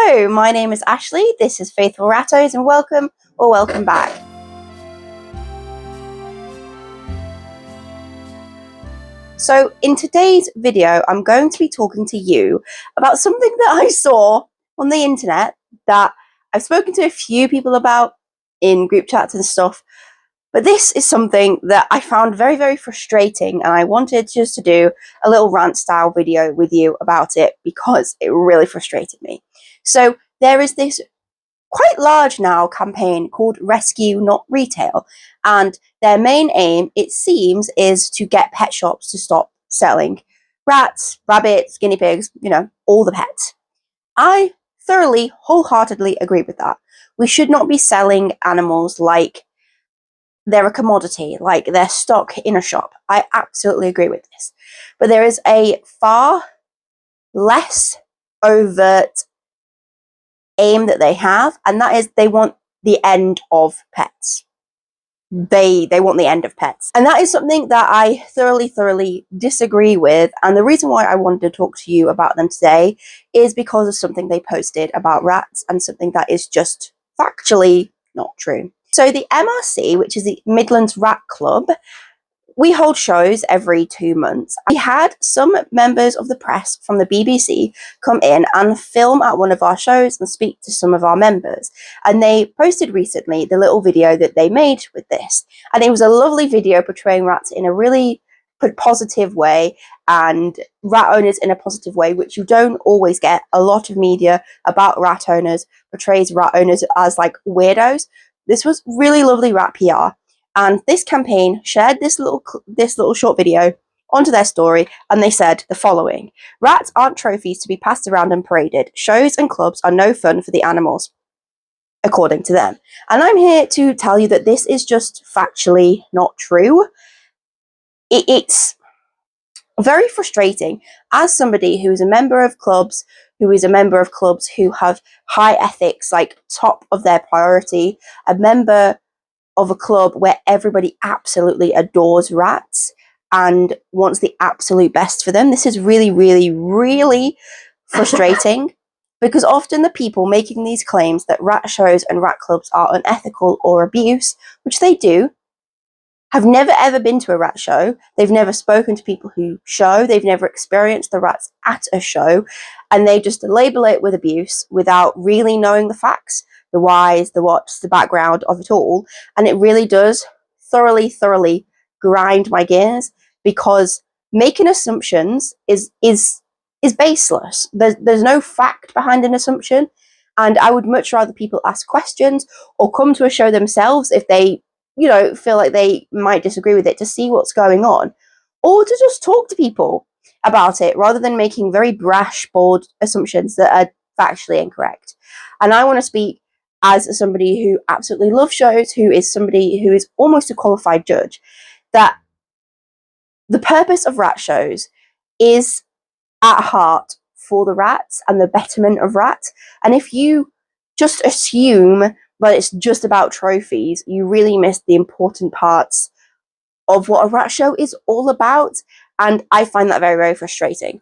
Hello, my name is Ashley, this is Faithful Rattos, and welcome or welcome back. So in today's video, I'm going to be talking to you about something that I saw on the internet that I've spoken to a few people about in group chats and stuff, but this is something that I found very, very frustrating, and I wanted just to do a little rant style video with you about it because it really frustrated me. So there is this quite large now campaign called Rescue Not Retail, and their main aim, it seems, is to get pet shops to stop selling rats, rabbits, guinea pigs, all the pets. I thoroughly, wholeheartedly agree with that. We should not be selling animals like they're a commodity, like they're stock in a shop. I absolutely agree with this. But there is a far less overt aim that they have, and that is they want the end of pets. They want the end of pets. And that is something that I thoroughly disagree with. And the reason why I wanted to talk to you about them today is because of something they posted about rats and something that is just factually not true. So the MRC, which is the Midlands Rat Club, we hold shows every 2 months. We had some members of the press from the BBC come in and film at one of our shows and speak to some of our members. And they posted recently the little video that they made with this. And it was a lovely video portraying rats in a really positive way and rat owners in a positive way, which you don't always get. A lot of media about rat owners portrays rat owners as like weirdos. This was really lovely rat PR. And this campaign shared this little short video onto their story, and they said the following: rats aren't trophies to be passed around and paraded. Shows and clubs are no fun for the animals, according to them. And I'm here to tell you that this is just factually not true. It's very frustrating as somebody who is a member of clubs, who have high ethics, like top of their priority, a member of a club where everybody absolutely adores rats and wants the absolute best for them. This is really frustrating because often the people making these claims that rat shows and rat clubs are unethical or abuse, which they do, have never ever been to a rat show. They've never spoken to people who show. They've never experienced the rats at a show, and they just label it with abuse without really knowing the facts, the whys, the whats, the background of it all. And it really does thoroughly grind my gears, because making assumptions is baseless. There's no fact behind an assumption, and I would much rather people ask questions or come to a show themselves if they feel like they might disagree with it, to see what's going on, or to just talk to people about it rather than making very brash, bold assumptions that are factually incorrect. And I want to speak as somebody who absolutely loves shows, who is somebody who is almost a qualified judge, that the purpose of rat shows is at heart for the rats and the betterment of rats. And if you just assume that it's just about trophies, you really miss the important parts of what a rat show is all about. And I find that very frustrating.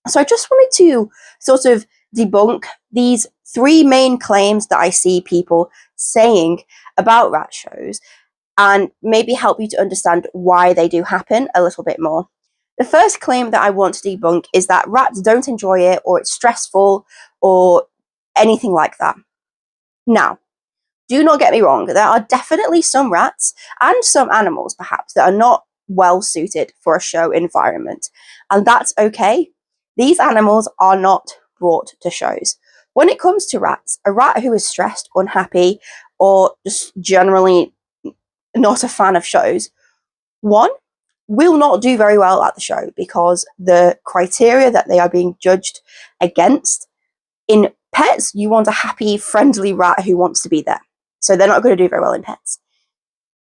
So I just wanted to sort of debunk these 3 main claims that I see people saying about rat shows, and maybe help you to understand why they do happen a little bit more. The first claim that I want to debunk is that rats don't enjoy it, or it's stressful, or anything like that. Now, do not get me wrong, there are definitely some rats and some animals perhaps that are not well suited for a show environment, and that's okay. These animals are not brought to shows. When it comes to rats, a rat who is stressed, unhappy, or just generally not a fan of shows, one, will not do very well at the show, because the criteria that they are being judged against, in pets, you want a happy, friendly rat who wants to be there. So they're not going to do very well in pets.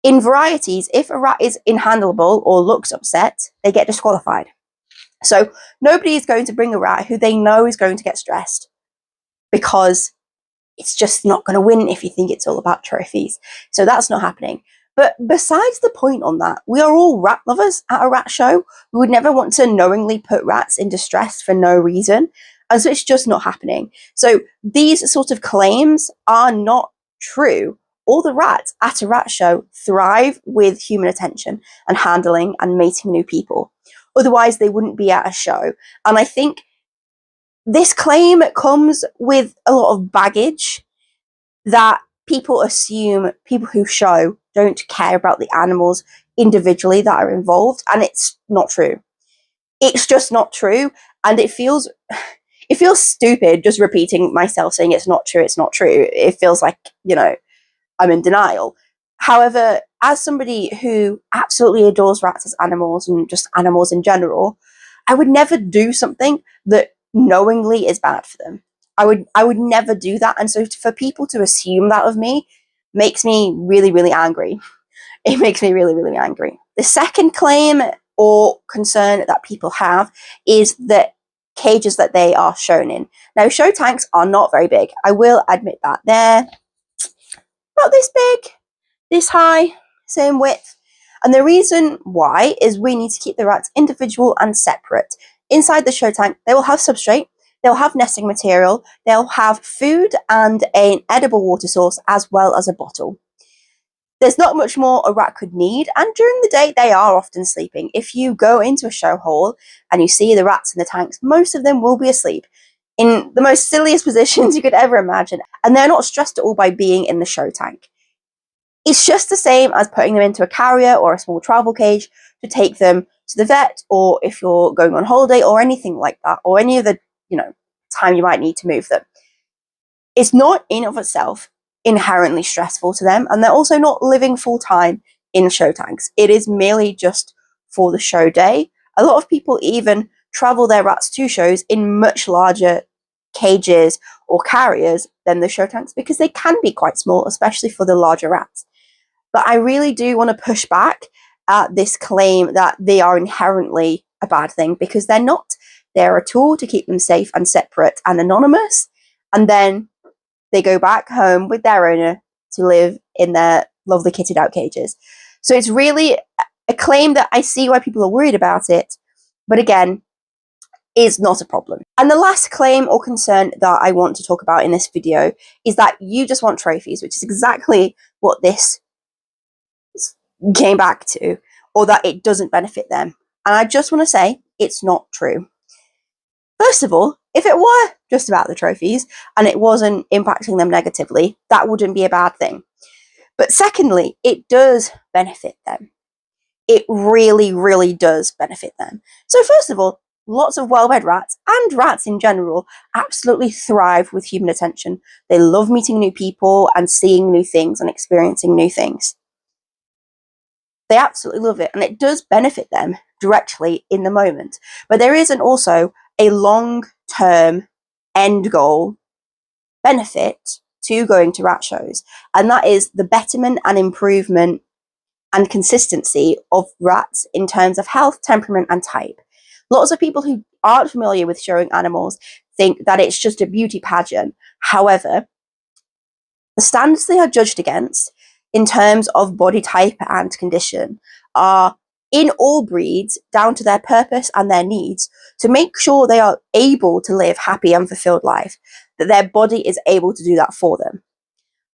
In varieties, if a rat is inhandleable or looks upset, they get disqualified. So nobody is going to bring a rat who they know is going to get stressed, because it's just not going to win if you think it's all about trophies. So that's not happening. But besides the point on that, we are all rat lovers at a rat show. We would never want to knowingly put rats in distress for no reason. And so it's just not happening. So these sort of claims are not true. All the rats at a rat show thrive with human attention and handling and meeting new people. Otherwise, they wouldn't be at a show. And I think this claim comes with a lot of baggage that people assume people who show don't care about the animals individually that are involved, and it's not true. It's just not true, and it feels stupid just repeating myself saying it's not true, it's not true. It feels like, I'm in denial. However, as somebody who absolutely adores rats as animals and just animals in general, I would never do something that knowingly is bad for them. I would never do that. And so for people to assume that of me makes me really, really angry. It makes me really, really angry. The second claim or concern that people have is the cages that they are shown in. Now, show tanks are not very big. I will admit that. They're not this big, this high, same width. And the reason why is we need to keep the rats individual and separate. Inside the show tank, they will have substrate, they'll have nesting material, they'll have food and an edible water source, as well as a bottle. There's not much more a rat could need, and during the day they are often sleeping. If you go into a show hall and you see the rats in the tanks, most of them will be asleep in the most silliest positions you could ever imagine, and they're not stressed at all by being in the show tank. It's just the same as putting them into a carrier or a small travel cage to take them to the vet, or if you're going on holiday or anything like that, or any of the, time you might need to move them. It's not in of itself inherently stressful to them, and they're also not living full time in show tanks. It is merely just for the show day. A lot of people even travel their rats to shows in much larger cages or carriers than the show tanks because they can be quite small, especially for the larger rats. But I really do want to push back at this claim that they are inherently a bad thing, because they're not. They're a tool to keep them safe and separate and anonymous, and then they go back home with their owner to live in their lovely kitted out cages. So it's really a claim that I see why people are worried about it, but again, is not a problem. And the last claim or concern that I want to talk about in this video is that you just want trophies, which is exactly what this came back to, or that it doesn't benefit them. And I just want to say it's not true. First of all, if it were just about the trophies and it wasn't impacting them negatively, that wouldn't be a bad thing. But secondly, it does benefit them. It really, really does benefit them. So first of all, lots of well-bred rats, and rats in general, absolutely thrive with human attention. They love meeting new people and seeing new things and experiencing new things. They absolutely love it, and it does benefit them directly in the moment. But there isn't also a long-term end goal benefit to going to rat shows, and that is the betterment and improvement and consistency of rats in terms of health, temperament, and type. Lots of people who aren't familiar with showing animals think that it's just a beauty pageant. However, the standards they are judged against in terms of body type and condition are in all breeds down to their purpose and their needs to make sure they are able to live happy and fulfilled life, that their body is able to do that for them.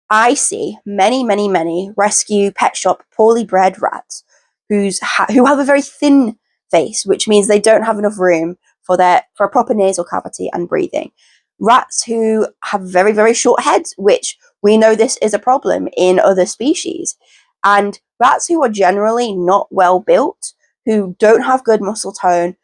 I see many, many, many rescue pet shop poorly bred rats who have a very thin face, which means they don't have enough room for a proper nasal cavity and breathing. Rats who have very, very short heads, which we know this is a problem in other species. And rats who are generally not well built, who don't have good muscle tone,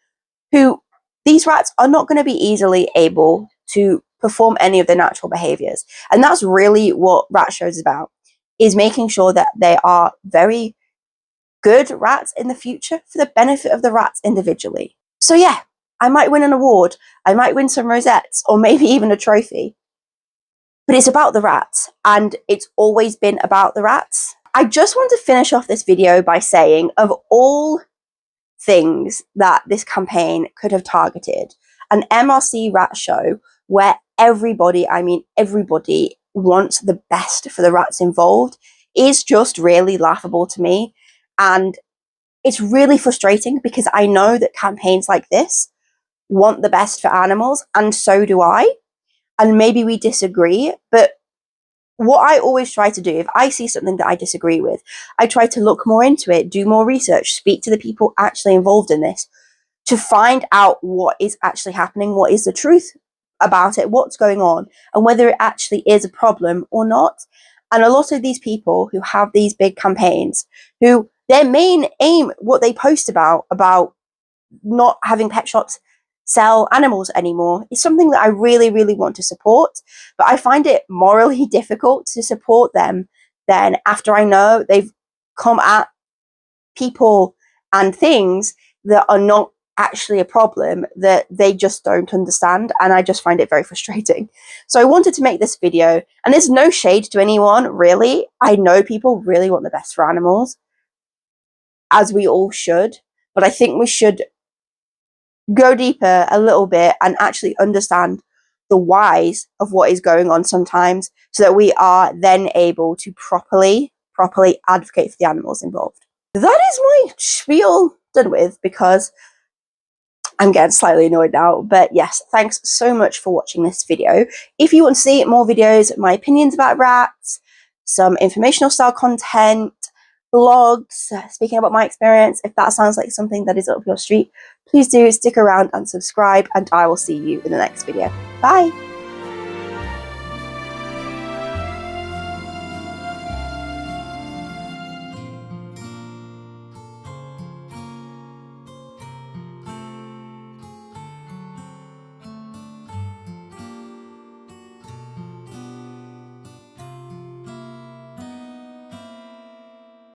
these rats are not going to be easily able to perform any of their natural behaviors. And that's really what rat shows is about, is making sure that they are very good rats in the future for the benefit of the rats individually. So yeah, I might win an award, I might win some rosettes, or maybe even a trophy. But it's about the rats, and it's always been about the rats. I just want to finish off this video by saying, of all things that this campaign could have targeted, an MRC rat show where everybody, I mean everybody, wants the best for the rats involved is just really laughable to me. And it's really frustrating because I know that campaigns like this want the best for animals, and so do I. And maybe we disagree, but what I always try to do, if I see something that I disagree with, I try to look more into it, do more research, speak to the people actually involved in this to find out what is actually happening, what is the truth about it, what's going on, and whether it actually is a problem or not. And a lot of these people who have these big campaigns, who their main aim, what they post about not having pet shops sell animals anymore, is something that I really, really want to support. But I find it morally difficult to support them then after I know they've come at people and things that are not actually a problem that they just don't understand, and I just find it very frustrating. So I wanted to make this video, and there's no shade to anyone, really. I know people really want the best for animals, as we all should, but I think we should go deeper a little bit and actually understand the whys of what is going on sometimes, so that we are then able to properly advocate for the animals involved. That is my spiel done with, because I'm getting slightly annoyed now. But yes, thanks so much for watching this video. If you want to see more videos, my opinions about rats, some informational style content, blogs, speaking about my experience, if that sounds like something that is up your street, please do stick around and subscribe, and I will see you in the next video. Bye!